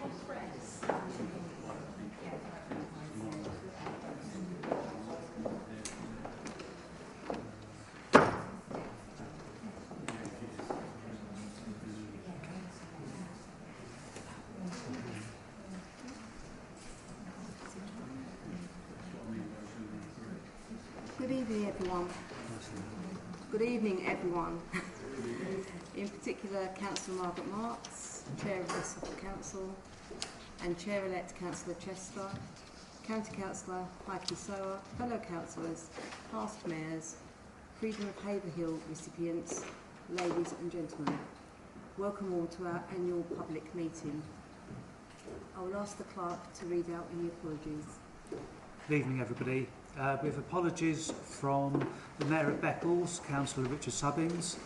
Good evening, everyone. Good evening, everyone. In particular, Councillor Margaret Marks, Chair of the Suffolk Council, and Chair-elect Councillor Chester, County Councillor Heike Sower, fellow councillors, past mayors, Freedom of Haverhill recipients, ladies and gentlemen. Welcome all to our annual public meeting. I will ask the clerk to read out any apologies. Good evening, everybody. We have apologies from the Mayor of Beccles, Councillor Richard Subbings,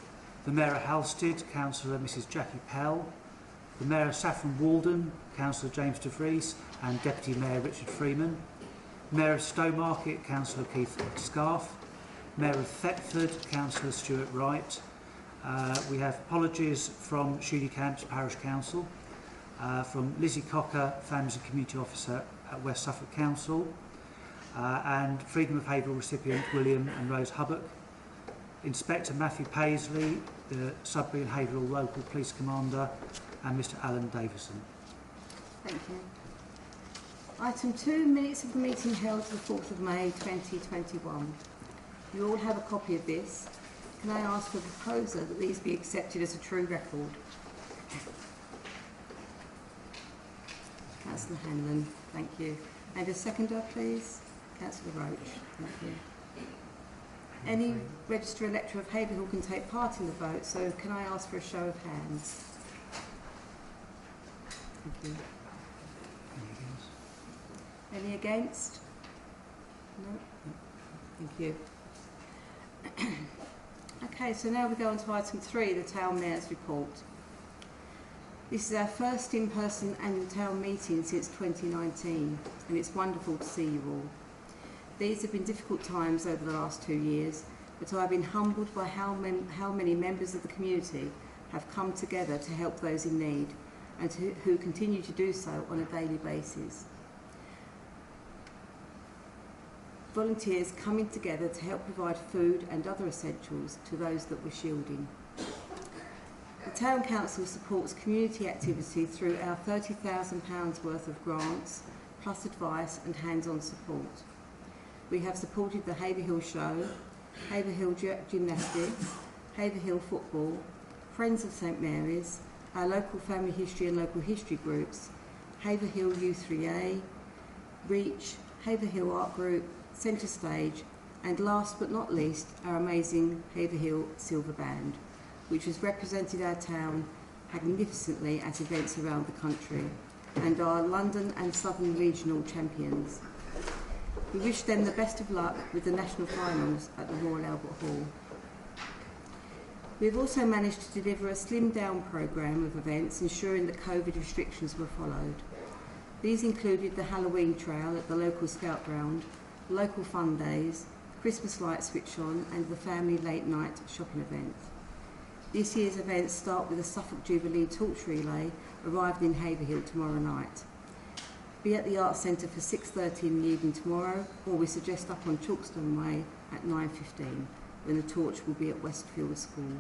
the Mayor of Halstead, Councillor Mrs Jackie Pell, the Mayor of Saffron Walden, Councillor James de Vries, and Deputy Mayor Richard Freeman, Mayor of Stowmarket, Councillor Keith Scarf, Mayor of Thetford, Councillor Stuart Wright. We have apologies from Shooty Camps Parish Council, from Lizzie Cocker, Families and Community Officer at West Suffolk Council, and Freedom of Haverhill recipient William and Rose Hubbock, Inspector Matthew Paisley, the Sudbury and Haverhill Local Police Commander, and Mr Alan Davison. Thank you. Item 2, minutes of the meeting held the 4th of May 2021. You all have a copy of this. Can I ask for the proposer that these be accepted as a true record? Councillor Hanlon, thank you. And a seconder, please. Councillor Roach, thank you. Any registered elector of Haverhill can take part in the vote, so can I ask for a show of hands? Thank you. Any against? No? Thank you. Okay, so now we go on to item 3, the Town Mayor's Report. This is our first in-person annual town meeting since 2019, and it's wonderful to see you all. These have been difficult times over the last 2 years, but I've been humbled by how many members of the community have come together to help those in need, and who continue to do so on a daily basis. Volunteers coming together to help provide food and other essentials to those that we're shielding. The Town Council supports community activity through our £30,000 worth of grants, plus advice and hands-on support. We have supported the Haverhill Show, Haverhill Gymnastics, Haverhill Football, Friends of St Mary's, our local family history and local history groups, Haverhill U3A, Reach, Haverhill Art Group, Centre Stage, and last but not least, our amazing Haverhill Silver Band, which has represented our town magnificently at events around the country, and are London and Southern regional champions. We wish them the best of luck with the national finals at the Royal Albert Hall. We have also managed to deliver a slimmed-down programme of events ensuring that COVID restrictions were followed. These included the Halloween trail at the local scout ground, local fun days, Christmas light switch on, and the family late night shopping event. This year's events start with a Suffolk Jubilee torch relay arriving in Haverhill tomorrow night. Be at the Arts Centre for 6:30 in the evening tomorrow, or we suggest up on Chalkstone Way at 9:15, when the torch will be at Westfield School.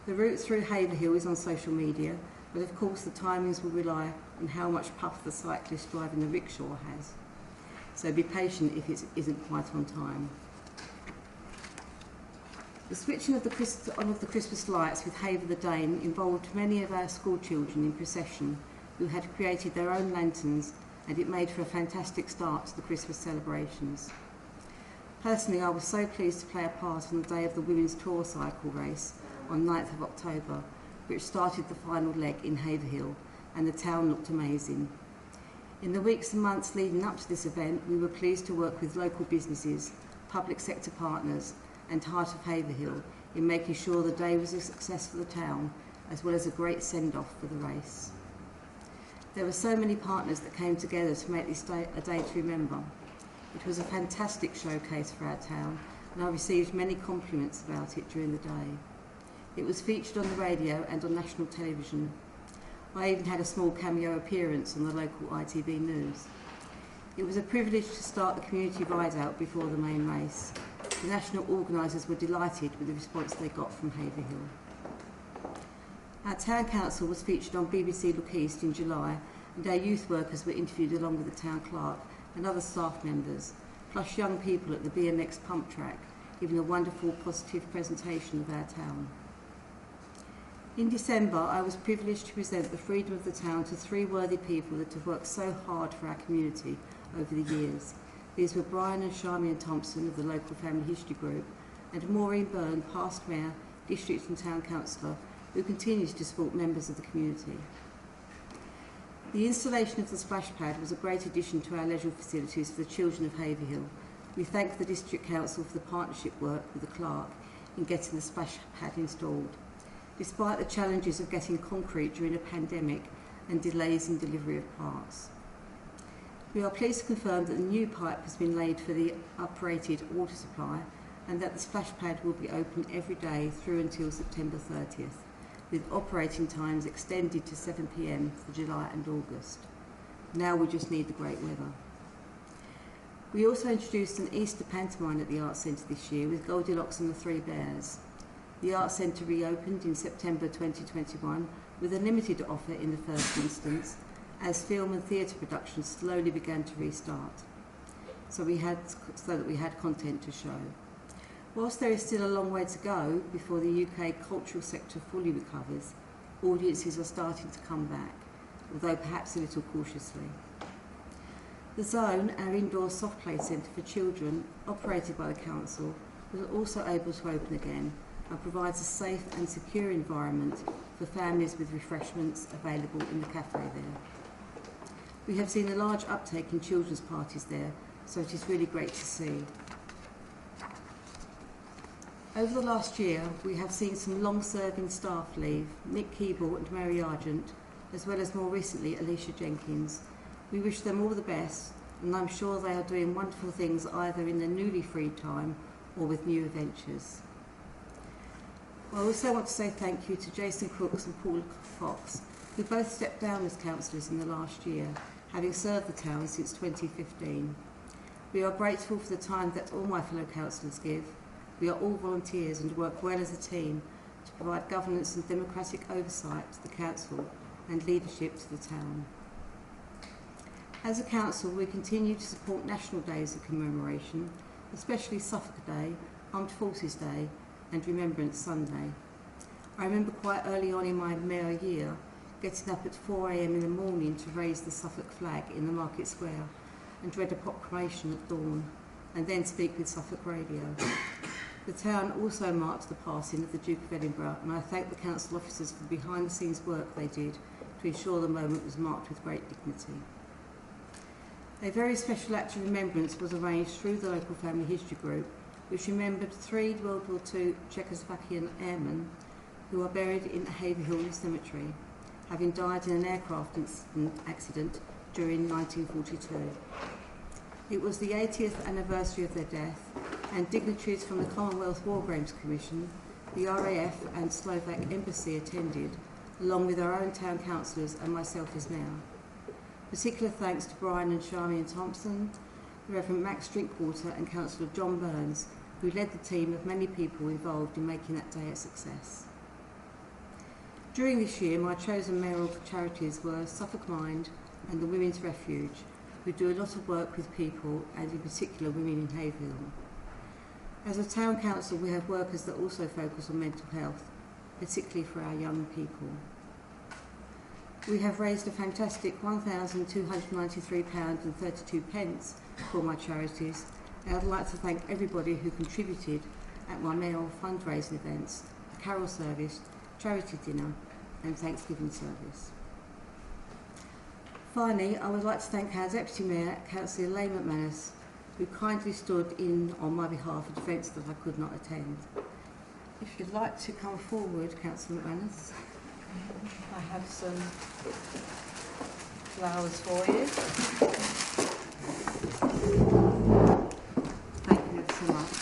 The route through Haverhill is on social media, but of course the timings will rely on how much puff the cyclist driving the rickshaw has. So be patient if it isn't quite on time. The switching of the Christmas lights with Haver the Dane involved many of our school children in procession who had created their own lanterns, and it made for a fantastic start to the Christmas celebrations. Personally, I was so pleased to play a part on the day of the Women's Tour Cycle race on 9th of October, which started the final leg in Haverhill, and the town looked amazing. In the weeks and months leading up to this event, we were pleased to work with local businesses, public sector partners, and Heart of Haverhill in making sure the day was a success for the town, as well as a great send-off for the race. There were so many partners that came together to make this day a day to remember. It was a fantastic showcase for our town, and I received many compliments about it during the day. It was featured on the radio and on national television. I even had a small cameo appearance on the local ITV news. It was a privilege to start the community ride out before the main race. The national organisers were delighted with the response they got from Haverhill. Our town council was featured on BBC Look East in July, and our youth workers were interviewed along with the town clerk and other staff members, plus young people at the BMX pump track, giving a wonderful positive presentation of our town. In December, I was privileged to present the freedom of the town to 3 worthy people that have worked so hard for our community over the years. These were Brian and Charmian Thompson of the local Family History Group, and Maureen Byrne, past Mayor, District and Town Councillor, who continues to support members of the community. The installation of the splash pad was a great addition to our leisure facilities for the children of Haverhill. We thank the District Council for the partnership work with the clerk in getting the splash pad installed, despite the challenges of getting concrete during a pandemic and delays in delivery of parts. We are pleased to confirm that the new pipe has been laid for the uprated water supply and that the splash pad will be open every day through until September 30th, with operating times extended to 7 p.m. for July and August. Now we just need the great weather. We also introduced an Easter pantomime at the Arts Centre this year with Goldilocks and the Three Bears. The Arts Centre reopened in September 2021 with a limited offer in the first instance, as film and theatre productions slowly began to restart, so that we had content to show. Whilst there is still a long way to go before the UK cultural sector fully recovers, audiences are starting to come back, although perhaps a little cautiously. The Zone, our indoor soft play centre for children, operated by the council, was also able to open again and provides a safe and secure environment for families with refreshments available in the cafe there. We have seen a large uptake in children's parties there, so it is really great to see. Over the last year, we have seen some long-serving staff leave, Nick Keeble and Mary Argent, as well as more recently Alicia Jenkins. We wish them all the best, and I'm sure they are doing wonderful things either in their newly freed time or with new adventures. I also want to say thank you to Jason Crooks and Paul Fox, who both stepped down as councillors in the last year, having served the town since 2015. We are grateful for the time that all my fellow councillors give. We are all volunteers and work well as a team to provide governance and democratic oversight to the council and leadership to the town. As a council, we continue to support national days of commemoration, especially Suffolk Day, Armed Forces Day and Remembrance Sunday. I remember quite early on in my mayor year getting up at 4 a.m. in the morning to raise the Suffolk flag in the Market Square and read a proclamation at dawn, and then speak with Suffolk Radio. The town also marked the passing of the Duke of Edinburgh, and I thank the council officers for the behind-the-scenes work they did to ensure the moment was marked with great dignity. A very special act of remembrance was arranged through the local Family History Group, which remembered 3 World War II Czechoslovakian airmen who are buried in Haverhill Cemetery, having died in an aircraft accident during 1942. It was the 80th anniversary of their death, and dignitaries from the Commonwealth War Graves Commission, the RAF and Slovak Embassy attended, along with our own town councillors and myself as mayor. Particular thanks to Brian and Charmian Thompson, the Reverend Max Drinkwater and Councillor John Burns, who led the team of many people involved in making that day a success. During this year, my chosen mayoral charities were Suffolk Mind and the Women's Refuge, who do a lot of work with people, and in particular women in Haverhill. As a town council, we have workers that also focus on mental health, particularly for our young people. We have raised a fantastic £1,293.32 for my charities, and I'd like to thank everybody who contributed at my mayoral fundraising events, the carol service, charity dinner and Thanksgiving service. Finally, I would like to thank our Deputy Mayor, Councillor Elaine McManus, who kindly stood in on my behalf at events that I could not attend. If you'd like to come forward, Councillor McManus, I have some flowers for you. Thank you ever so much.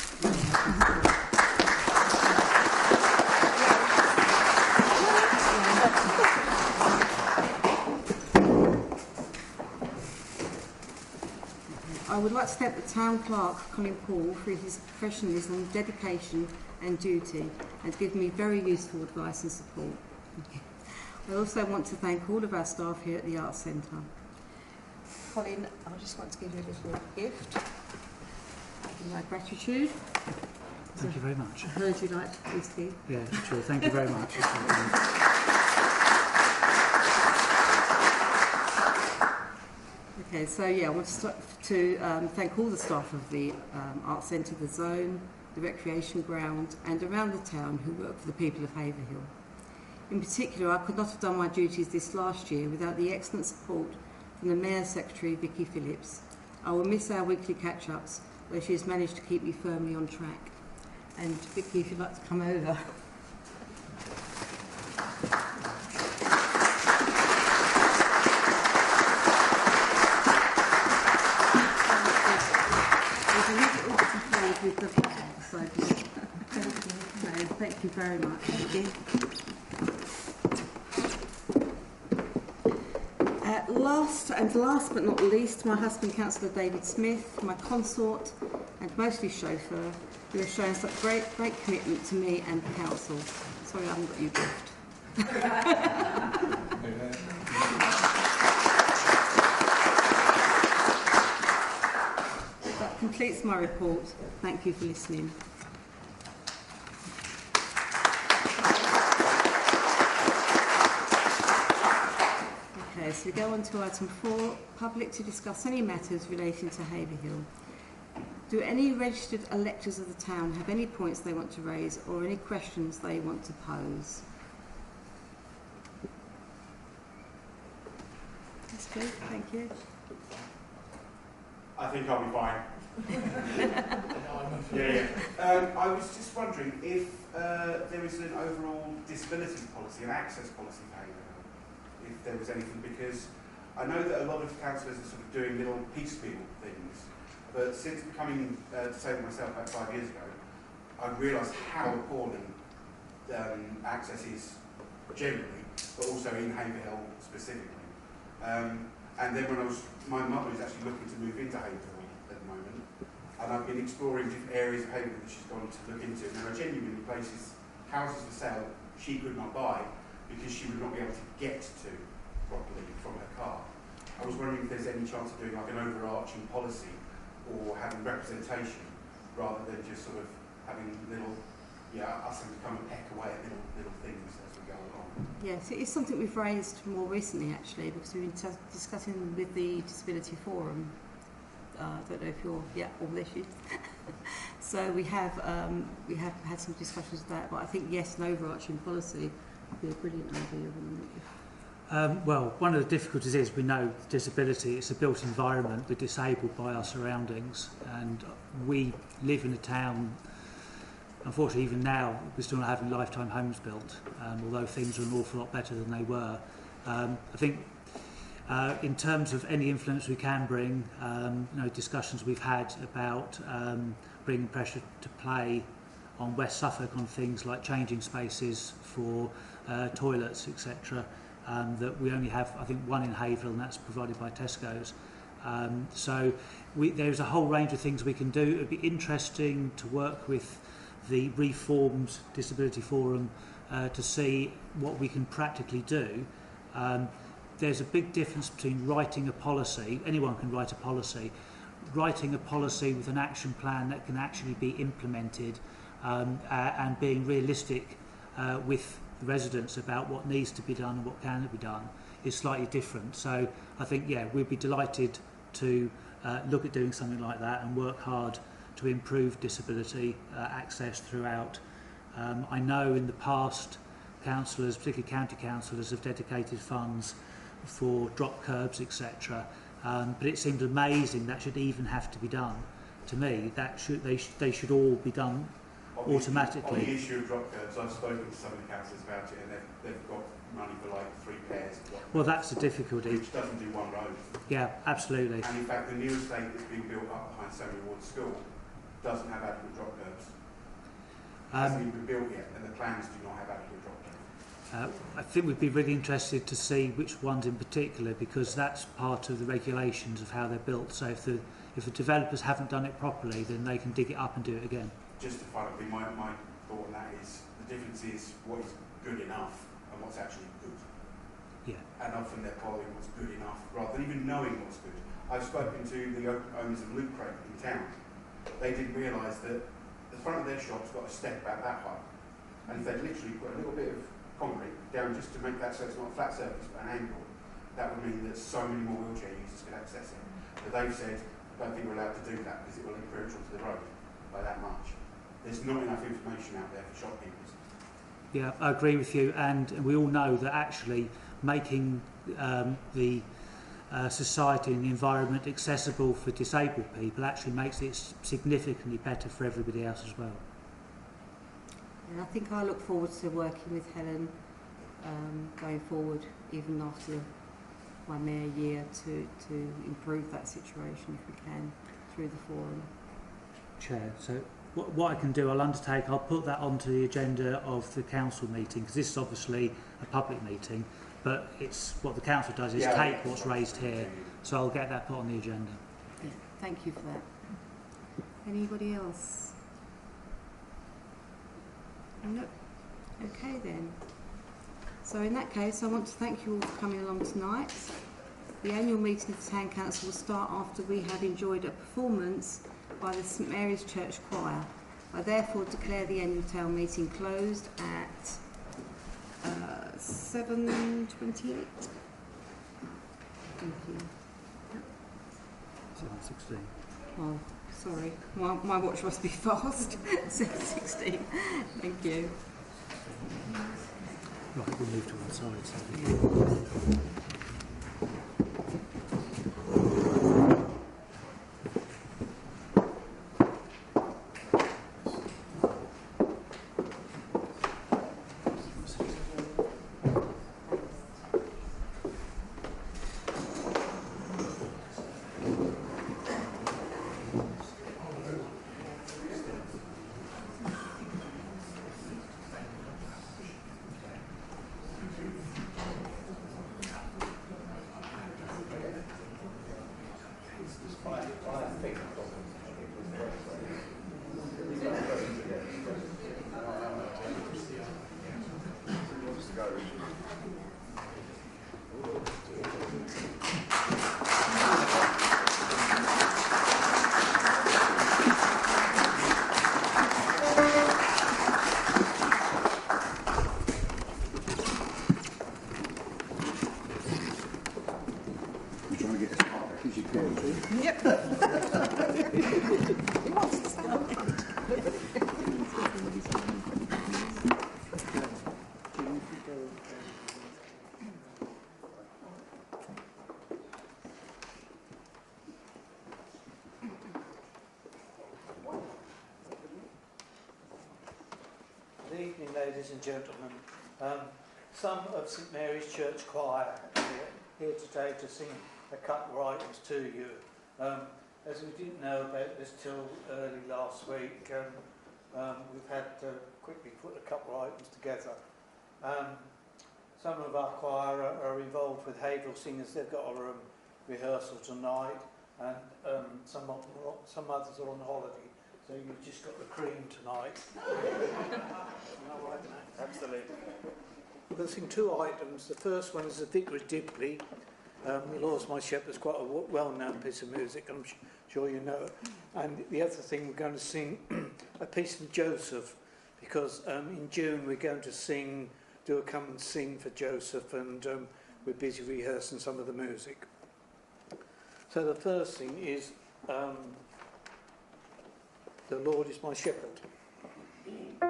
I would like to thank the Town Clerk, Colin Paul, for his professionalism, dedication and duty, and give me very useful advice and support. I also want to thank all of our staff here at the Arts Centre. Colin, I just want to give you a little gift. My gratitude. Thank you very much. I heard you like whiskey. Yeah, sure. Thank you very much. Okay, so yeah, I want to thank all the staff of the Arts Centre, the Zone, the Recreation Ground and around the town who work for the people of Haverhill. In particular, I could not have done my duties this last year without the excellent support from the Mayor's Secretary, Vicky Phillips. I will miss our weekly catch-ups, where she has managed to keep me firmly on track. And Vicky, if you'd like to come over. With the thank you very much. Last but not least, my husband, Councillor David Smith, my consort and mostly chauffeur, who has shown such great commitment to me and the council. Sorry, I haven't got you a gift. That completes my report. Thank you for listening. Okay, so we go on to item 4, public to discuss any matters relating to Haverhill. Do any registered electors of the town have any points they want to raise or any questions they want to pose? That's good, thank you. I think I'll be fine. I was just wondering if there is an overall disability policy, an access policy for Haverhill, if there was anything, because I know that a lot of councillors are sort of doing little piecemeal things, but since becoming disabled myself about 5 years ago, I've realised how appalling access is generally, but also in Haverhill specifically. And then when my mother is actually looking to move into Haverhill at the moment, and I've been exploring different areas of Haverhill that she's gone to look into, and there are genuinely houses for sale she could not buy because she would not be able to get to properly from her car. I was wondering if there's any chance of doing like an overarching policy or having representation rather than just sort of having little, us having to come and peck away at little things as we go along. Yes, it is something we've raised more recently actually, because we've been discussing with the Disability Forum. I don't know if you're, all the issues. So we have had some discussions of that, but I think yes, an overarching policy would be a brilliant idea, wouldn't it? Well, one of the difficulties is we know disability, it's a built environment, we're disabled by our surroundings, and we live in a town, unfortunately even now, we're still not having lifetime homes built, although things are an awful lot better than they were. I think in terms of any influence we can bring, discussions we've had about bringing pressure to play on West Suffolk on things like changing spaces for toilets, etc. That we only have, I think, one in Haverhill, and that's provided by Tesco's. So there's a whole range of things we can do. It would be interesting to work with the reformed Disability Forum to see what we can practically do. There's a big difference between writing a policy, anyone can write a policy, writing a policy with an action plan that can actually be implemented and being realistic with the residents about what needs to be done and what can be done is slightly different. So I think, we'd be delighted to look at doing something like that and work hard to improve disability access throughout. I know in the past councillors, particularly county councillors, have dedicated funds for drop curbs, etc. But it seemed amazing that should even have to be done. To me, they should all be done automatically. On the issue of drop curbs, I've spoken to some of the councillors about it, and they've got money for like 3 pairs of drop curbs. Well, that's the difficulty. Which doesn't do one road. Yeah, absolutely. And in fact, the new estate that's being built up behind Samuel Ward School doesn't have adequate drop curbs. It hasn't even been built yet, and the plans do not have adequate drop curbs. I think we'd be really interested to see which ones in particular, because that's part of the regulations of how they're built. So if If the developers haven't done it properly, then they can dig it up and do it again. Just to follow up, my thought on that is the difference is what is good enough and what's actually good. Yeah. And often they're following what's good enough rather than even knowing what's good. I've spoken to the owners of Loot Crate in town. They didn't realise that the front of their shop's got a step about that high. And if they'd literally put a little bit of concrete down just to make that so it's not a flat surface but an angle, that would mean that so many more wheelchair users could access it. But they've said, I don't think we're allowed to do that because it will encroach onto the road by that much. There's not enough information out there for shopkeepers. Yeah, I agree with you, and we all know that actually making the society and the environment accessible for disabled people actually makes it significantly better for everybody else as well. And I think I look forward to working with Helen going forward, even after my mayor year, to improve that situation if we can through the forum. Chair, so what I can do, I'll put that onto the agenda of the council meeting, because this is obviously a public meeting, but it's what the council does is take what's raised here, so I'll get that put on the agenda. Yeah, thank you for that. Anybody else? No. Okay then. So in that case, I want to thank you all for coming along tonight. The annual meeting of the Town Council will start after we have enjoyed a performance by the St Mary's Church Choir. I therefore declare the annual town meeting closed at 7:28. Thank you. 7:16. Oh, sorry, my watch must be fast. 7:16. Thank you. Right, we'll move to one side. So Yeah. Good evening, ladies and gentlemen. Some of St Mary's Church Choir are here today to sing a couple of items to you. As we didn't know about this till early last week, we've had to quickly put a couple of items together. Some of our choir are involved with Haverhill Singers. They've got a rehearsal tonight, and some others are on holiday. So you've just got the cream tonight. Absolutely. We're going to sing two items. The first one is the Vicar of Dibley. Lord's My Shepherd is quite a well-known piece of music, I'm sure you know. And the other thing, we're going to sing a piece from Joseph, because in June we're going to do a come and sing for Joseph, and we're busy rehearsing some of the music. So the first thing is The Lord is My Shepherd. Is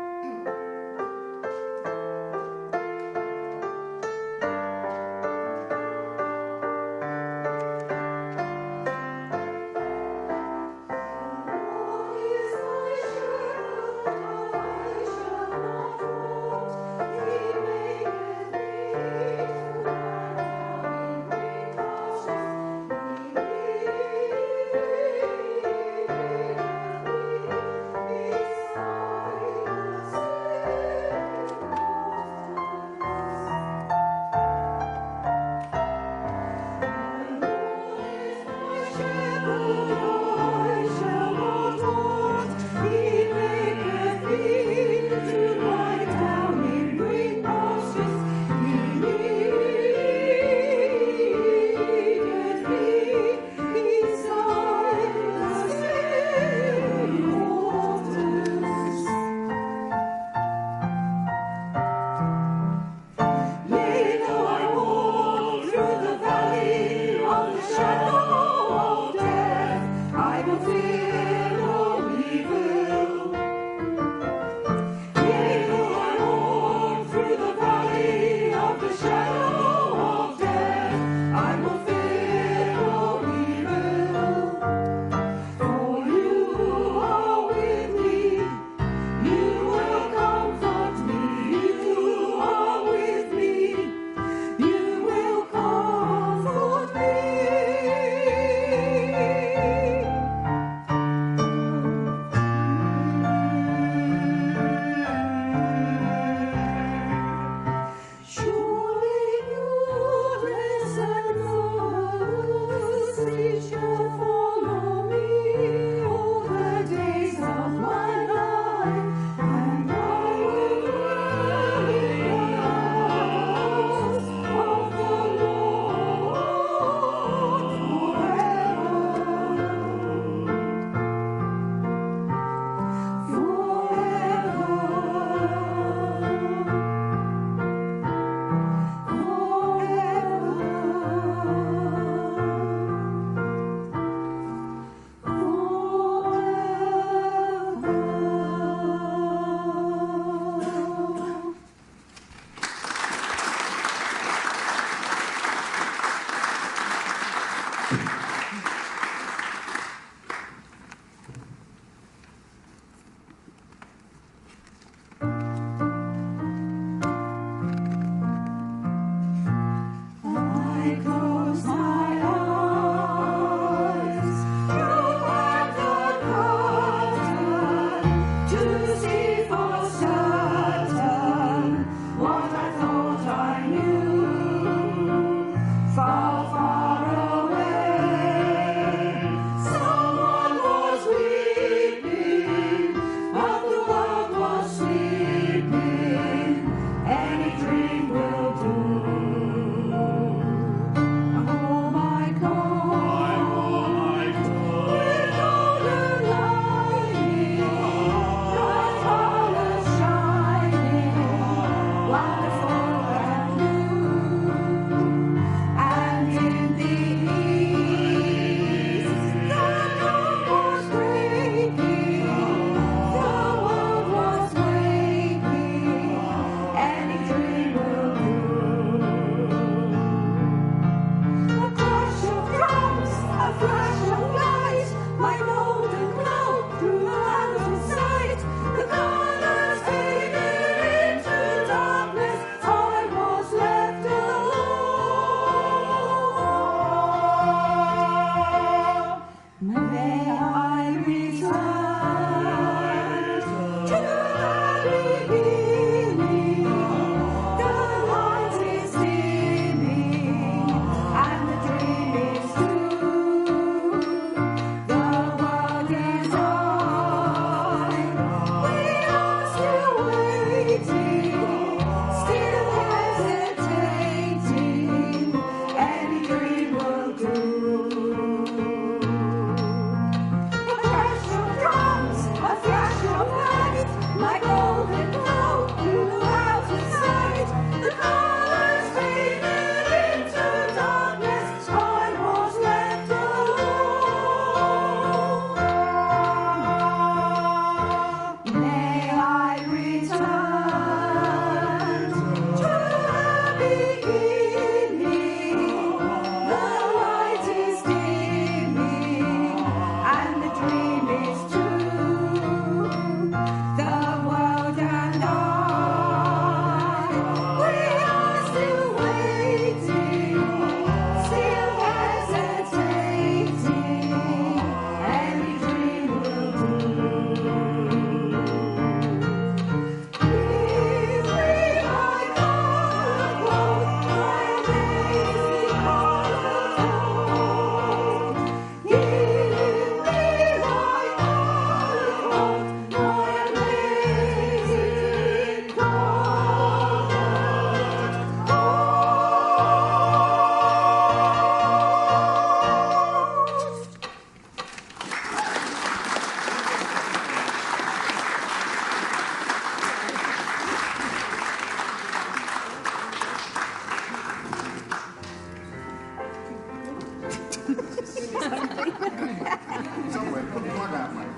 Somewhere, put the plug out, mate.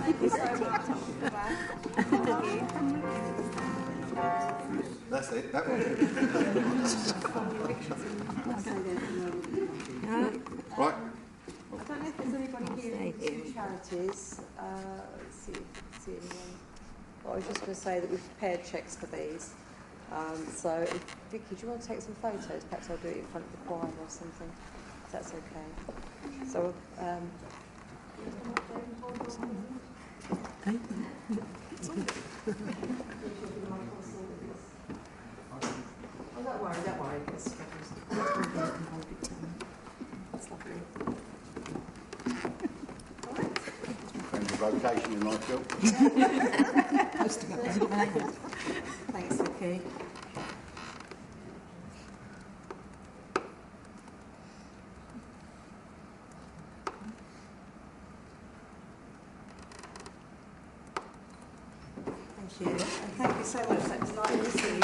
Thank you so much. That's it, that one. Right. I don't know if there's anybody here from two charities. Let's see anyone. Well, I was just going to say that we've prepared cheques for these. So, Vicky, do you want to take some photos? Perhaps I'll do it in front of the choir or something. If that's okay. So, oh, don't worry. That's lovely. Depends on vocation in life, Bill. Thanks, Vicky. Thank you. And thank you so much. That's lovely to see you.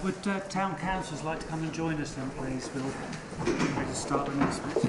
Would town councillors like to come and join us then, please? We'll ready to start the announcements.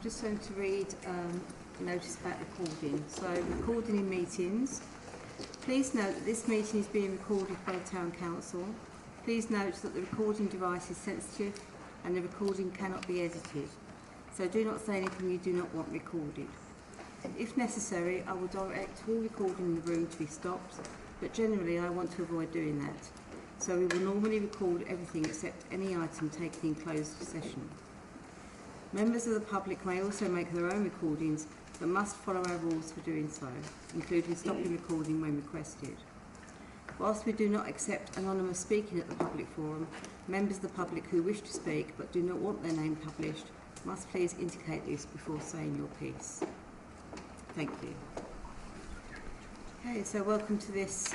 Just going to read notice about recording. So, recording in meetings. Please note that this meeting is being recorded by the Town Council. Please note that the recording device is sensitive and the recording cannot be edited. So do not say anything you do not want recorded. If necessary, I will direct all recording in the room to be stopped, but generally I want to avoid doing that. So we will normally record everything except any item taken in closed session. Members of the public may also make their own recordings, but must follow our rules for doing so, including stopping recording when requested. Whilst we do not accept anonymous speaking at the public forum, members of the public who wish to speak but do not want their name published must please indicate this before saying your piece. Thank you. Okay, so welcome to this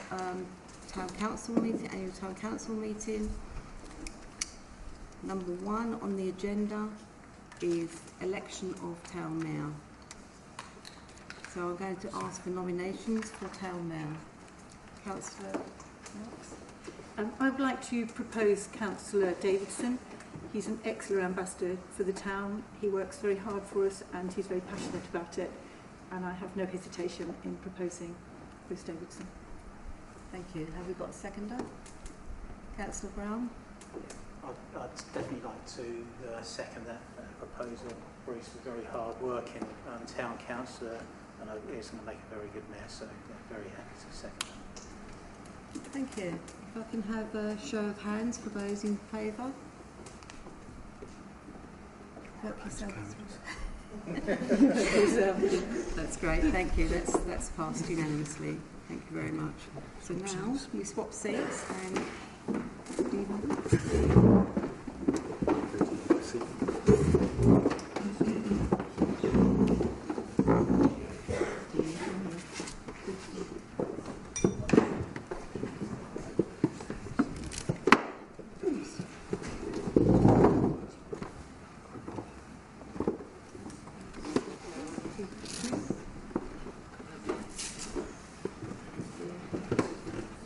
Town Council meeting, annual Town Council meeting. Number 1 on the agenda is election of Town Mayor. So I'm going to ask for nominations for Town Mayor. Councillor Knox? I would like to propose Councillor Davidson. He's an excellent ambassador for the town. He works very hard for us and he's very passionate about it. And I have no hesitation in proposing Bruce Davidson. Thank you. Have we got a seconder? Councillor Brown? I'd definitely like to second that proposal. Bruce was a very hard working town councillor and he's going to make a very good mayor, so yeah, very happy to second that. Thank you. If I can have a show of hands for those in favour. Help yourself. That's great, thank you. That's passed unanimously. Thank you very much. So now we swap seats and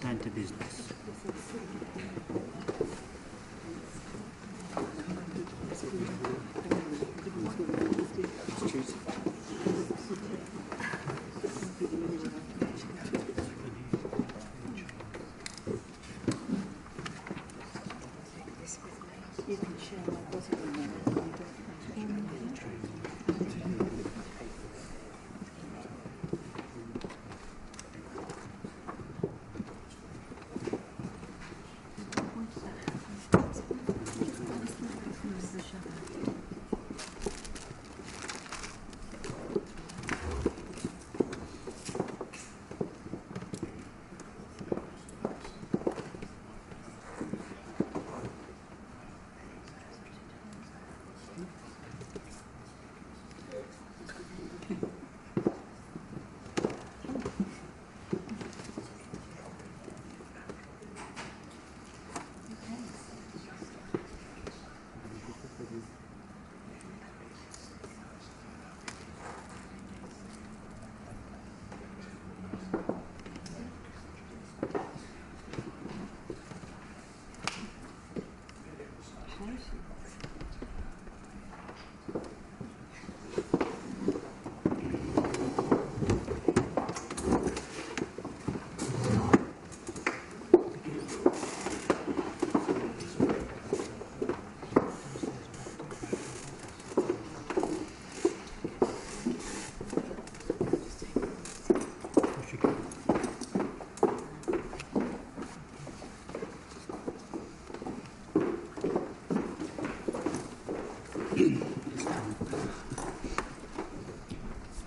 down to business. You can share my positive.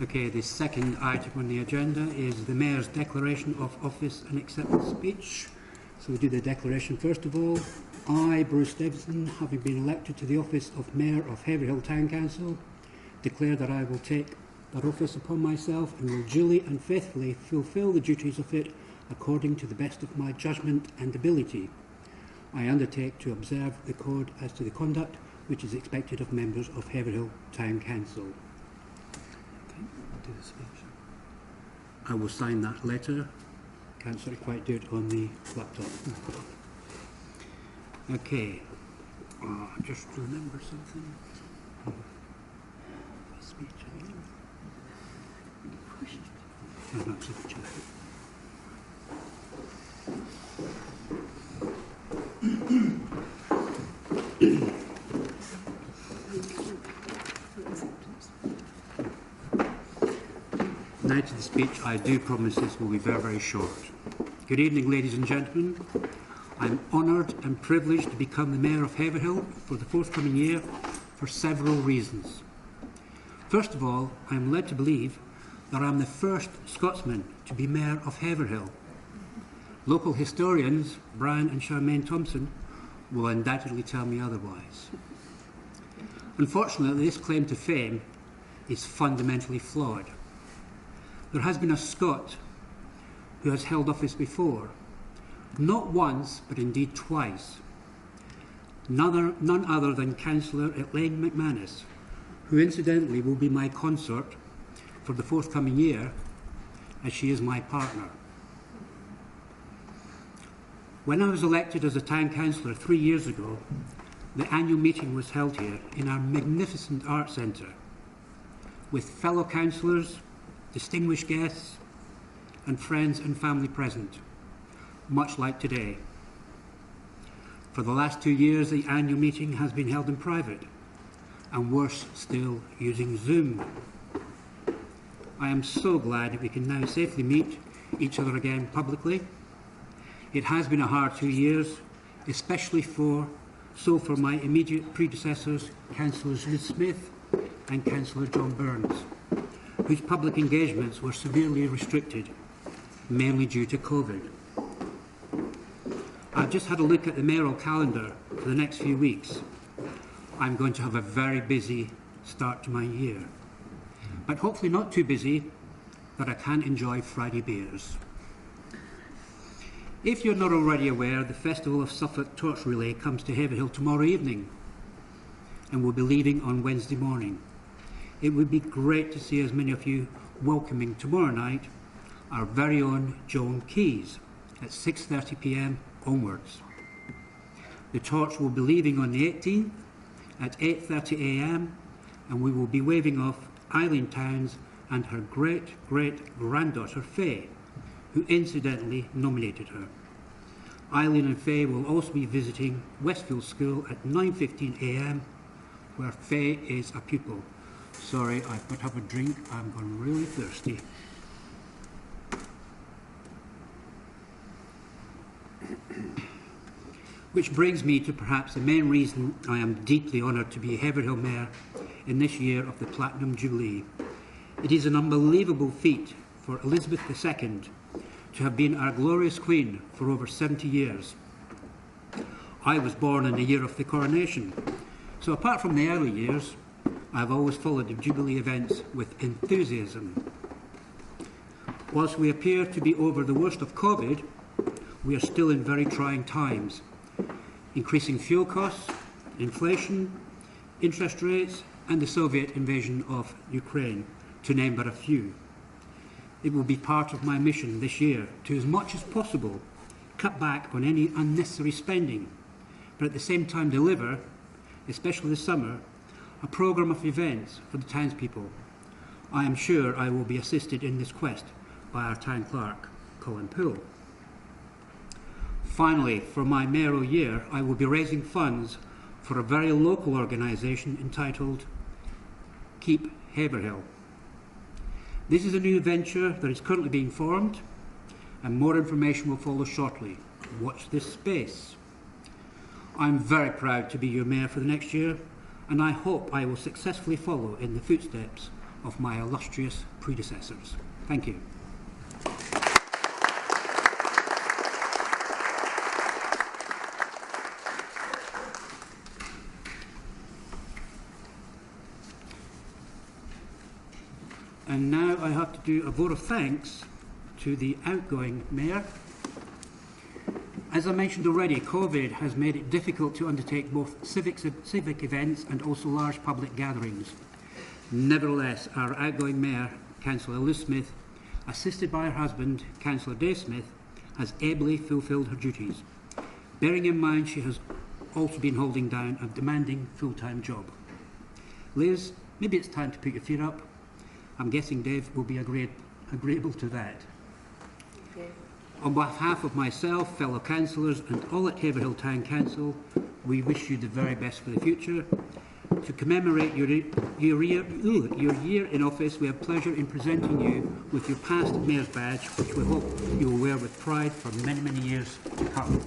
Okay, the second item on the agenda is the Mayor's Declaration of Office and Acceptance Speech. So we do the declaration first of all. I, Bruce Davidson, having been elected to the office of Mayor of Haverhill Town Council, declare that I will take that office upon myself and will duly and faithfully fulfil the duties of it according to the best of my judgment and ability. I undertake to observe the code as to the conduct which is expected of members of Haverhill Town Council. Okay, I'll do the speech. I will sign that letter. Can't sort of quite do it on the laptop. Okay, just remember something. Speech, I think. No, not signature. Now to the speech. I do promise this will be very, very short. Good evening, ladies and gentlemen. I'm honoured and privileged to become the Mayor of Haverhill for the forthcoming year for several reasons. First of all, I am led to believe that I am the first Scotsman to be Mayor of Haverhill. Local historians, Brian and Charmaine Thompson, will undoubtedly tell me otherwise. Unfortunately, this claim to fame is fundamentally flawed. There has been a Scot who has held office before, not once, but indeed twice. None other than Councillor Elaine McManus, who incidentally will be my consort for the forthcoming year, as she is my partner. When I was elected as a town councillor 3 years ago, the annual meeting was held here in our magnificent art centre, with fellow councillors, distinguished guests, and friends and family present, much like today. For the last 2 years, the annual meeting has been held in private, and worse still, using Zoom. I am so glad that we can now safely meet each other again publicly. It has been a hard 2 years, especially for my immediate predecessors, Councillors Liz Smith and Councillor John Burns, whose public engagements were severely restricted, mainly due to COVID. I've just had a look at the mayoral calendar for the next few weeks. I'm going to have a very busy start to my year, but hopefully not too busy that I can enjoy Friday beers. If you're not already aware, the Festival of Suffolk Torch Relay comes to Haverhill tomorrow evening and will be leaving on Wednesday morning. It would be great to see as many of you welcoming tomorrow night our very own Joan Keys at 6:30 p.m. onwards. The torch will be leaving on the 18th at 8:30 a.m. and we will be waving off Eileen Towns and her great-great-granddaughter Faye, who incidentally nominated her. Eileen and Faye will also be visiting Westfield School at 9:15 a.m, where Faye is a pupil. Sorry, I've got to have a drink. I'm going really thirsty. Which brings me to perhaps the main reason I am deeply honoured to be Haverhill Mayor in this year of the Platinum Jubilee. It is an unbelievable feat for Elizabeth II to have been our glorious Queen for over 70 years. I was born in the year of the coronation, so apart from the early years, I've always followed the Jubilee events with enthusiasm. Whilst we appear to be over the worst of COVID, we are still in very trying times. Increasing fuel costs, inflation, interest rates, and the Soviet invasion of Ukraine, to name but a few. It will be part of my mission this year to, as much as possible, cut back on any unnecessary spending, but at the same time deliver, especially this summer, a programme of events for the townspeople. I am sure I will be assisted in this quest by our town clerk, Colin Poole. Finally, for my mayoral year, I will be raising funds for a very local organisation entitled Keep Haverhill. This is a new venture that is currently being formed, and more information will follow shortly. Watch this space. I'm very proud to be your mayor for the next year, and I hope I will successfully follow in the footsteps of my illustrious predecessors. Thank you. And now I have to do a vote of thanks to the outgoing mayor. As I mentioned already, COVID has made it difficult to undertake both civic events and also large public gatherings. Nevertheless, our outgoing mayor, Councillor Liz Smith, assisted by her husband, Councillor Dave Smith, has ably fulfilled her duties, bearing in mind she has also been holding down a demanding full-time job. Liz, maybe it's time to put your feet up. I'm guessing Dave will be agreeable to that. Thank you. On behalf of myself, fellow councillors and all at Haverhill Town Council, we wish you the very best for the future. To commemorate your year in office, we have pleasure in presenting you with your past Mayor's badge, which we hope you will wear with pride for many, many years to come.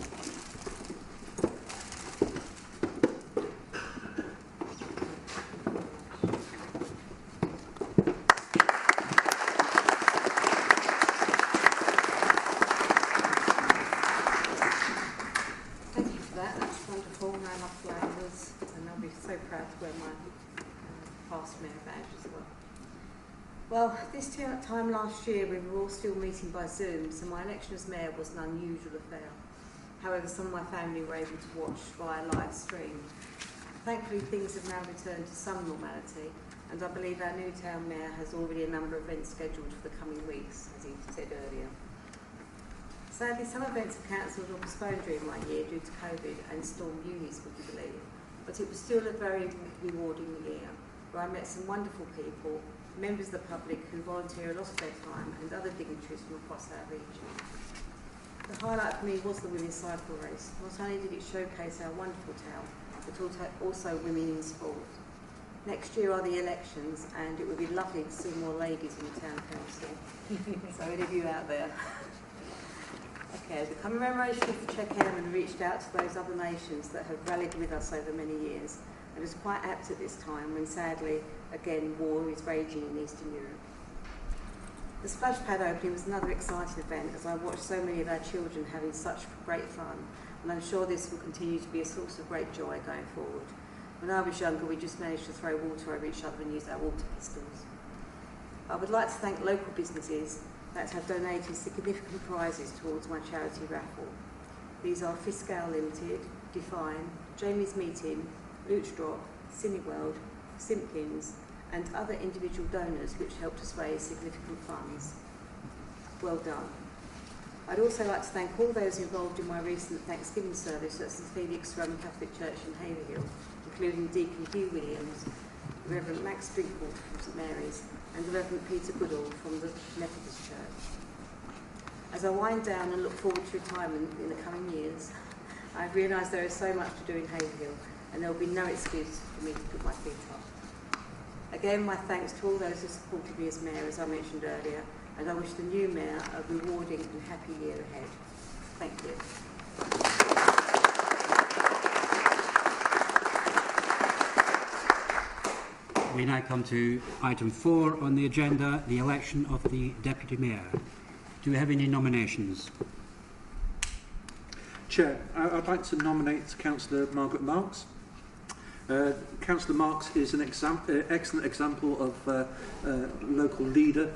Well, this time last year we were all still meeting by Zoom, so my election as mayor was an unusual affair. However, some of my family were able to watch via live stream. Thankfully, things have now returned to some normality, and I believe our new town mayor has already a number of events scheduled for the coming weeks, as he said earlier. Sadly, some events were cancelled or postponed during my year due to COVID and storm Eunice, would you believe? But it was still a very rewarding year, where I met some wonderful people, members of the public who volunteer a lot of their time, and other dignitaries from across our region. The highlight for me was the women's cycle race. Not only did it showcase our wonderful town, but also women in sport. Next year are the elections, and it would be lovely to see more ladies in the Town Council. So any of you out there. Okay, as a commemoration of the Czech Airmen reached out to those other nations that have rallied with us over many years, and is quite apt at this time when sadly, again, war is raging in Eastern Europe. The splash pad opening was another exciting event as I watched so many of our children having such great fun, and I'm sure this will continue to be a source of great joy going forward. When I was younger, we just managed to throw water over each other and use our water pistols. I would like to thank local businesses that have donated significant prizes towards my charity raffle. These are Fiscal Limited, Define, Jamie's Meeting, Luch Drop, Cineworld, Simpkins, and other individual donors which helped us raise significant funds. Well done. I'd also like to thank all those involved in my recent Thanksgiving service at St Felix Roman Catholic Church in Haverhill, including Deacon Hugh Williams, the Reverend Max Drinkwater from St Mary's, and the Reverend Peter Goodall from the Methodist Church. As I wind down and look forward to retirement in the coming years, I've realised there is so much to do in Haverhill, and there will be no excuse for me to put my feet up. Again, my thanks to all those who supported me as Mayor, as I mentioned earlier, and I wish the new Mayor a rewarding and happy year ahead. Thank you. We now come to item 4 on the agenda, the election of the Deputy Mayor. Do we have any nominations? Chair, I'd like to nominate Councillor Margaret Marks. Councillor Marks is an excellent example of a local leader.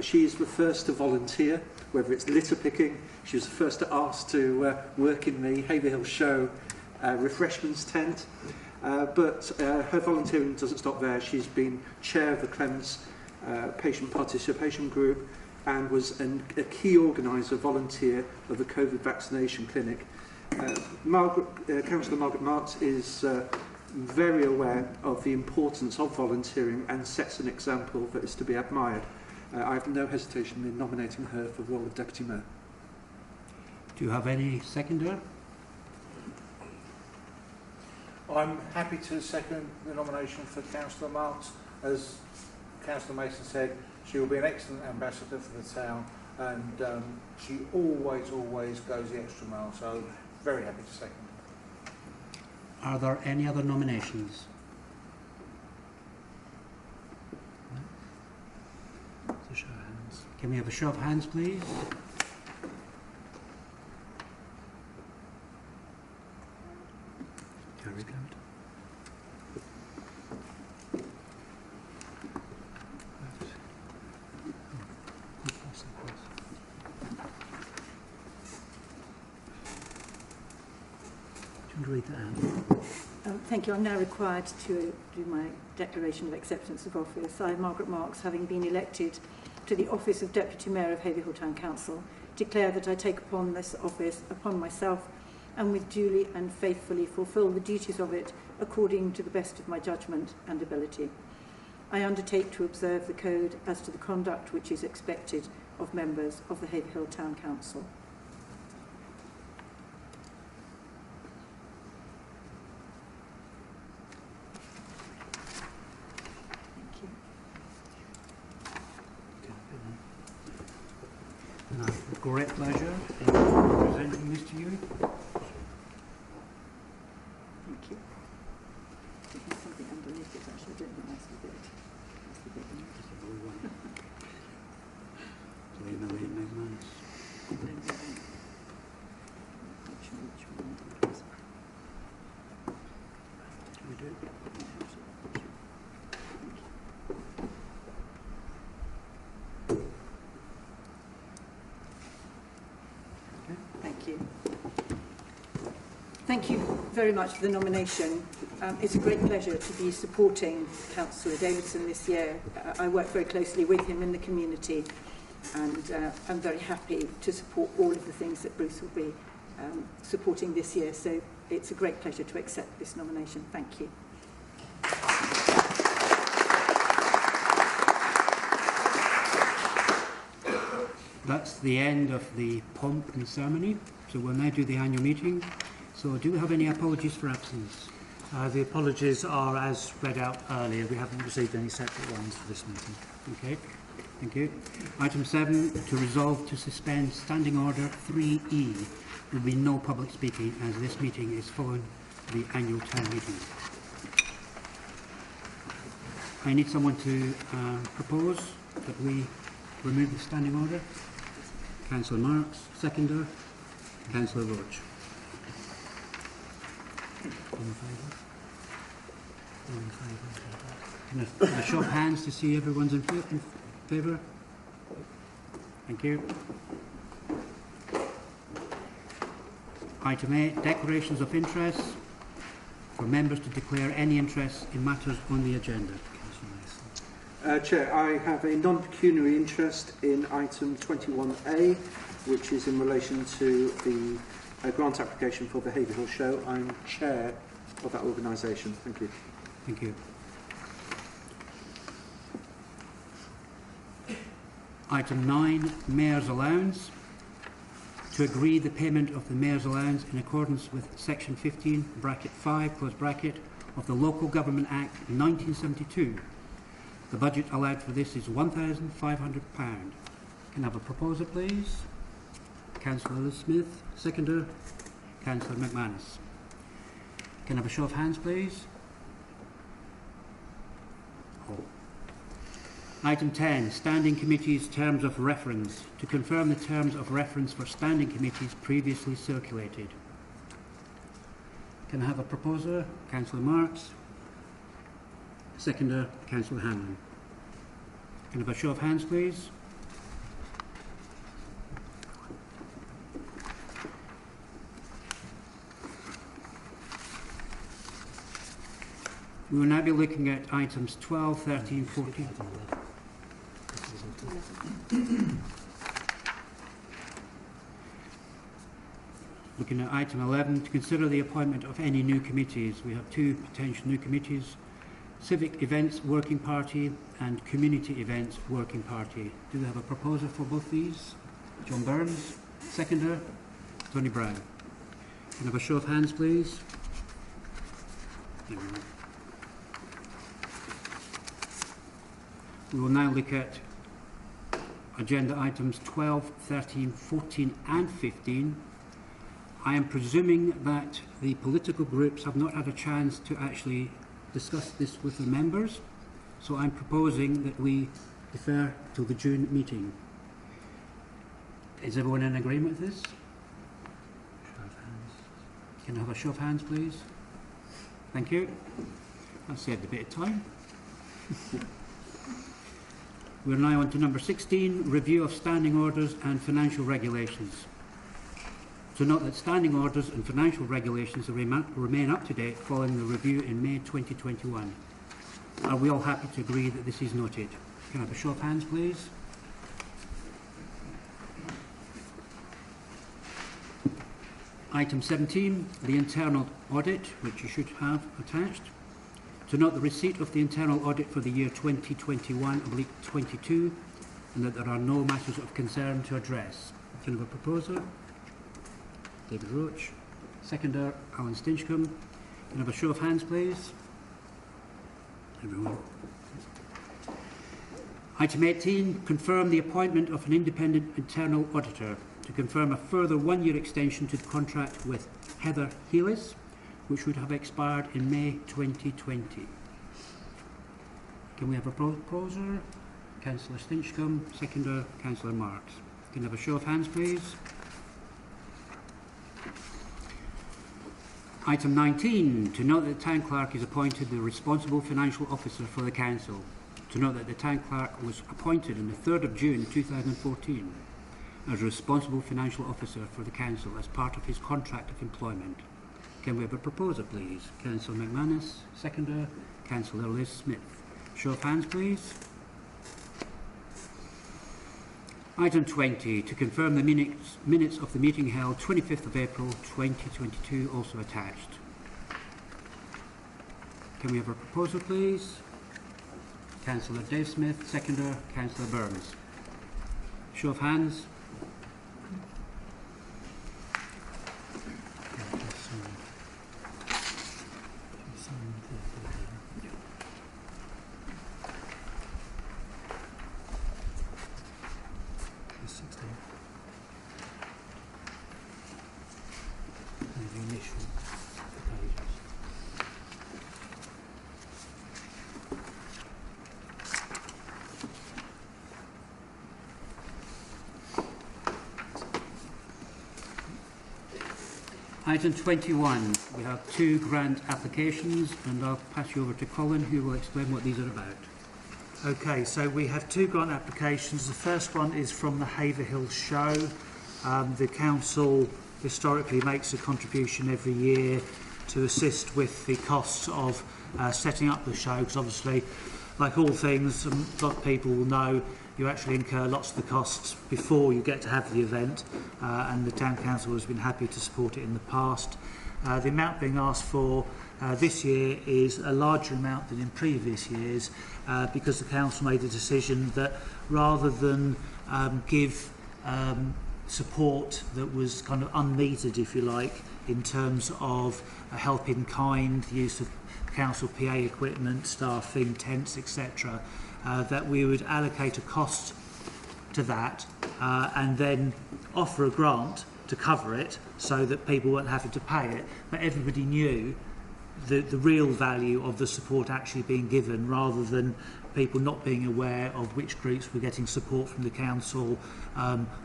She is the first to volunteer, whether it's litter picking. She was the first to ask to work in the Haverhill Show refreshments tent. But her volunteering doesn't stop there. She's been chair of the Clements Patient Participation Group and was a key organiser, volunteer of the COVID vaccination clinic. Councillor Margaret Marks is very aware of the importance of volunteering and sets an example that is to be admired. I have no hesitation in nominating her for the role of Deputy Mayor. Do you have any seconder? I'm happy to second the nomination for Councillor Marks. As Councillor Mason said, she will be an excellent ambassador for the town, and she always goes the extra mile, so very happy to second. Are there any other nominations? So show of hands. Can we have a show of hands, please? Carried out. Read that out. Thank you. I'm now required to do my declaration of acceptance of office. I, Margaret Marks, having been elected to the office of Deputy Mayor of Haverhill Town Council, declare that I take upon this office upon myself and with duly and faithfully fulfil the duties of it according to the best of my judgment and ability. I undertake to observe the code as to the conduct which is expected of members of the Haverhill Town Council. And I have great pleasure in presenting this to you. Thank you. There's something underneath it, actually. I don't know that's the bit. That's the bit. Just a blue one. So you know it makes nice. Which one it is. Can we do it? Thank you. Thank you very much for the nomination. It's a great pleasure to be supporting Councillor Davidson this year. I work very closely with him in the community, and I'm very happy to support all of the things that Bruce will be supporting this year. So it's a great pleasure to accept this nomination. Thank you. That's the end of the pomp and ceremony. So we'll now do the annual meeting. So do we have any apologies for absence? The apologies are as read out earlier. We haven't received any separate ones for this meeting. Okay, thank you. Item 7, to resolve to suspend Standing Order 3E. There will be no public speaking as this meeting is following the annual town meeting. I need someone to propose that we remove the standing order. Councillor Marks, seconder. Councillor Roach. All in favour? All in favour? Can I show of hands to see everyone's in favour? Thank you. Item 8, declarations of interest for members to declare any interest in matters on the agenda. Chair, I have a non-pecuniary interest in item 21A, which is in relation to the grant application for the Haverhill show. I'm chair of that organisation. Thank you. Thank you. Item 9, Mayor's Allowance. To agree the payment of the Mayor's Allowance in accordance with Section 15, bracket 5, close bracket, of the Local Government Act 1972. The budget allowed for this is £1,500. Can I have a proposer, please? Councillor Smith, seconder. Councillor McManus. Can I have a show of hands, please? Oh. Item 10, Standing Committees Terms of Reference. To confirm the terms of reference for standing committees previously circulated. Can I have a proposer? Councillor Marks. Seconder, Councillor Hanlon. Can I have a show of hands, please? We will now be looking at items 12, 13, 14. Looking at item 11, to consider the appointment of any new committees. We have two potential new committees: Civic Events Working Party and Community Events Working Party. Do we have a proposer for both these? John Burns, seconder. Tony Brown. Can I have a show of hands, please? Everyone. We will now look at agenda items 12, 13, 14 and 15. I am presuming that the political groups have not had a chance to actually discuss this with the members, so I'm proposing that we defer till the June meeting. Is everyone in agreement with this? Show of hands. Can I have a show of hands, please? Thank you. That saved a bit of time. We're now on to number 16, review of standing orders and financial regulations. To note that standing orders and financial regulations remain up to date following the review in May 2021. Are we all happy to agree that this is noted? Can I have a show of hands, please? Item 17, the internal audit, which you should have attached. To note the receipt of the internal audit for the year 2021/22 and that there are no matters of concern to address. Can I have a proposer? David Roach. Seconder, Alan Stinchcombe. Can I have a show of hands, please? Everyone. Item 18, confirm the appointment of an independent internal auditor. To confirm a further one-year extension to the contract with Heather Healis, which would have expired in May 2020. Can we have a proposer? Councillor Stinchcombe, seconder, Councillor Marks. Can I have a show of hands, please? Item 19, to note that the Town Clerk is appointed the responsible financial officer for the Council. To note that the Town Clerk was appointed on the 3rd of June 2014 as responsible financial officer for the Council as part of his contract of employment. Can we have a proposer, please? Councillor McManus, seconder, Councillor Liz Smith. Show of hands, please. Item 20, to confirm the minutes of the meeting held 25th of April 2022, also attached. Can we have a proposal, please? Councillor Dave Smith, seconder, Councillor Burns. Show of hands. Item 21, we have 2 grant applications, and I'll pass you over to Colin, who will explain what these are about. Okay, so we have 2 grant applications. The first one is from the Haverhill show. The council historically makes a contribution every year to assist with the costs of setting up the show, because obviously, like all things, a lot of people will know you actually incur lots of the costs before you get to have the event, and the Town Council has been happy to support it in the past. The amount being asked for this year is a larger amount than in previous years, because the Council made a decision that rather than give support that was kind of unneeded, if you like, in terms of help in kind, use of council PA equipment, staffing, tents, etc., that we would allocate a cost to that and then offer a grant to cover it so that people weren't having to pay it, but everybody knew the real value of the support actually being given, rather than people not being aware of which groups were getting support from the council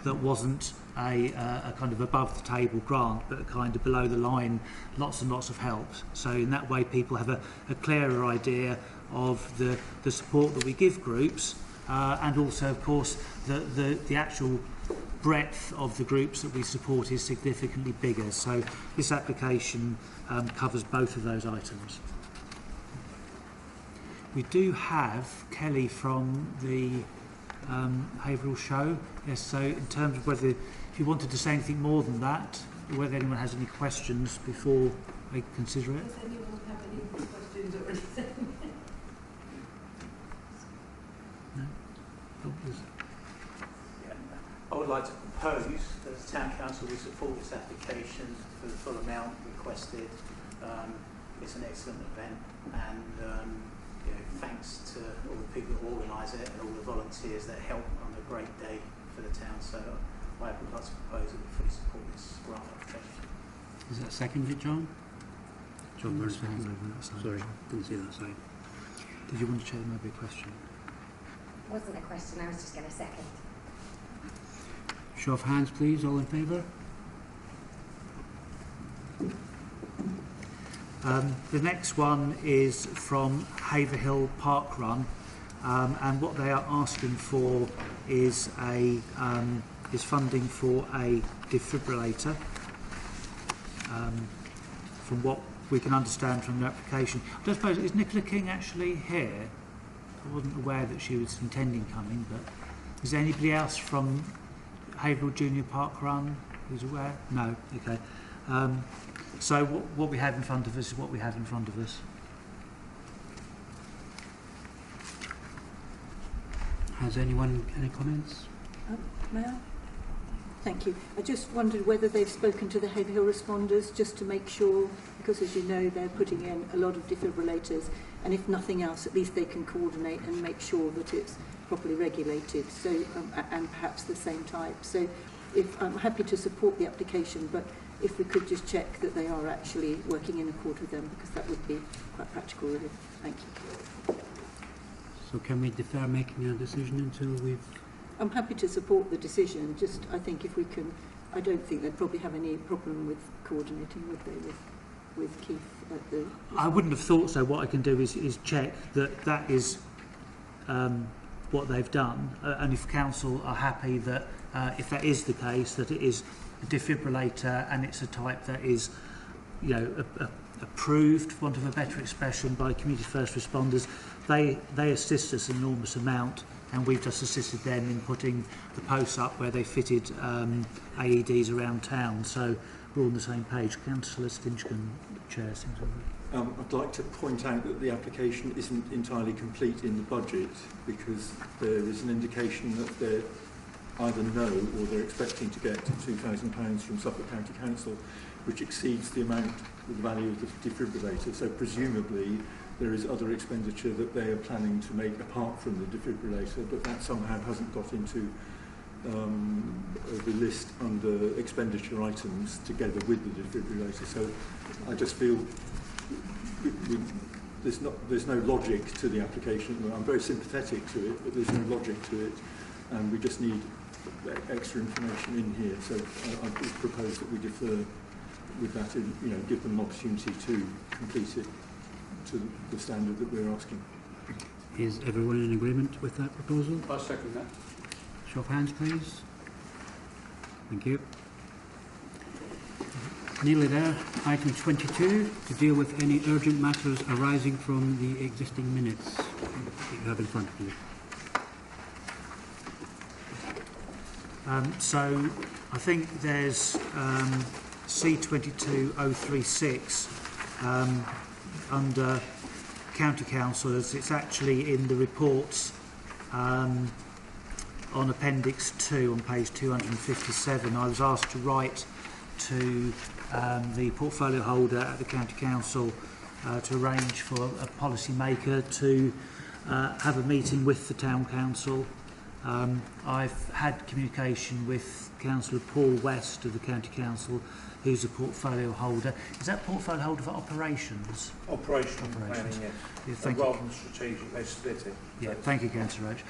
that wasn't a kind of above the table grant, but a kind of below the line, lots and lots of help. So in that way people have a clearer idea of the support that we give groups, and also of course the actual breadth of the groups that we support is significantly bigger. So this application covers both of those items. We do have Kelly from the Haverhill show. Yes, so in terms of whether, if you wanted to say anything more than that, whether anyone has any questions before they consider it. Does anyone have any questions or anything? No? Oh, I would like to propose that the Town Council will support this application for the full amount requested. It's an excellent event, and you know, thanks to all the people that organise it and all the volunteers that help on a great day for the town. So I would like to propose that we fully support this grant application. Is that seconded, John? John Burns, Hands over that side. sorry, didn't see that side. Did you want to check there might be a question? Wasn't a question, I was just going to second. Show of hands, please. All in favour? The next one is from Haverhill Park Run, and what they are asking for is funding for a defibrillator. From what we can understand from the application, I don't suppose, is Nicola King actually here? I wasn't aware that she was intending coming, but is there anybody else from Haverhill Junior Park Run who's aware? No, okay. So what we have in front of us is what we have in front of us. Has anyone any comments? May I? Thank you. I just wondered whether they've spoken to the Haverhill responders just to make sure, because as you know they're putting in a lot of defibrillators, and if nothing else at least they can coordinate and make sure that it's properly regulated, so and perhaps the same type. So if I'm happy to support the application, but if we could just check that they are actually working in accord with them, because that would be quite practical really. Thank you. So can we defer making a decision until we've... I'm happy to support the decision, just I think if we can, I don't think they'd probably have any problem with coordinating, would they, with Keith at the... I wouldn't have thought so. What I can do is check that is what they've done, and if council are happy that if that is the case, that it is a defibrillator and it's a type that is, you know, approved, for want of a better expression, by community first responders. They assist us an enormous amount, and we've just assisted them in putting the posts up where they fitted AEDs around town. So we're all on the same page. Councillor Stinchcombe, Chair, seems I'd like to point out that the application isn't entirely complete in the budget, because there is an indication that they're either no or they're expecting to get £2,000 from Suffolk County Council, which exceeds the amount, the value of the defibrillator. So presumably there is other expenditure that they are planning to make apart from the defibrillator, but that somehow hasn't got into the list under expenditure items together with the defibrillator. So I just feel there's no logic to the application. I'm very sympathetic to it, but there's no logic to it, and we just need extra information in here. So I would propose that we defer with that and, you know, give them an opportunity to complete it to the standard that we're asking. Is everyone in agreement with that proposal? I second that. Show of hands, please. Thank you. Nearly there. Item 22, to deal with any urgent matters arising from the existing minutes that you have in front of you. So I think there's C22036 under county councillors. It's actually in the reports on Appendix 2 on page 257. I was asked to write to the portfolio holder at the county council to arrange for a policy maker to have a meeting with the town council. I've had communication with Councillor Paul West of the County Council, who's a portfolio holder. Is that portfolio holder for operations? Operational planning, yes. Yeah, thank you. Rather than strategic, they split it. Yeah, thank you, Councillor Roach.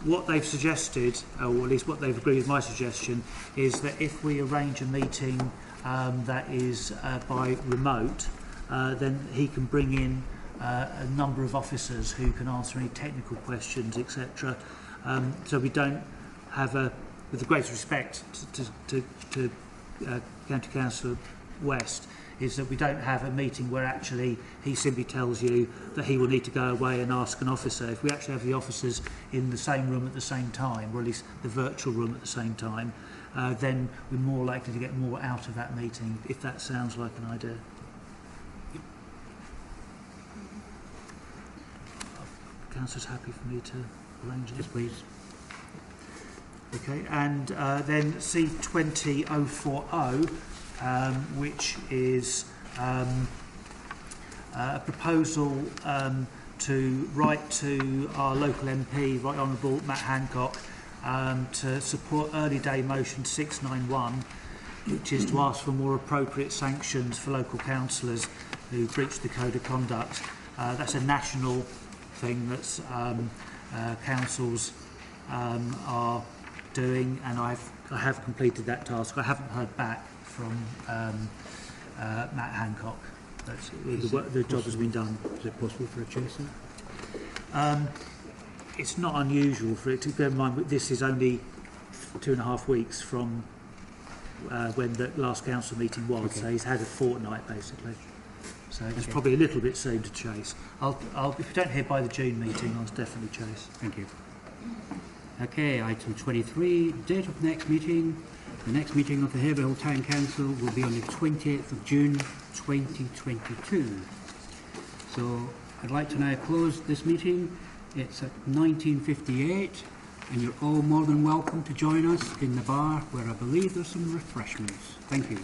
What they've suggested, or at least what they've agreed with my suggestion, is that if we arrange a meeting that is by remote, then he can bring in a number of officers who can answer any technical questions, etc. So we don't have with the greatest respect to County Councillor West, is that we don't have a meeting where actually he simply tells you that he will need to go away and ask an officer. If we actually have the officers in the same room at the same time, or at least the virtual room at the same time, then we're more likely to get more out of that meeting, if that sounds like an idea. Councillor's happy for me to arrange this? Yes, please. Okay, and then C20040, which is a proposal to write to our local MP, Right Honourable Matt Hancock, to support early day motion 691, which is to ask for more appropriate sanctions for local councillors who breach the code of conduct. That's a national thing that's councils are doing, and I have completed that task. I haven't heard back from Matt Hancock. The job has been done. Is it possible for a chaser? It's not unusual for it to bear in mind that this is only 2.5 weeks from when the last council meeting was, okay. So he's had a fortnight basically. So it's probably a little bit soon to chase. I'll if you don't hear by the June meeting, I'll definitely chase. Thank you. Okay, item 23, date of next meeting. The next meeting of the Haverhill Town Council will be on the 28th of June 2022. So I'd like to now close this meeting. It's at 19:58 and you're all more than welcome to join us in the bar where I believe there's some refreshments. Thank you.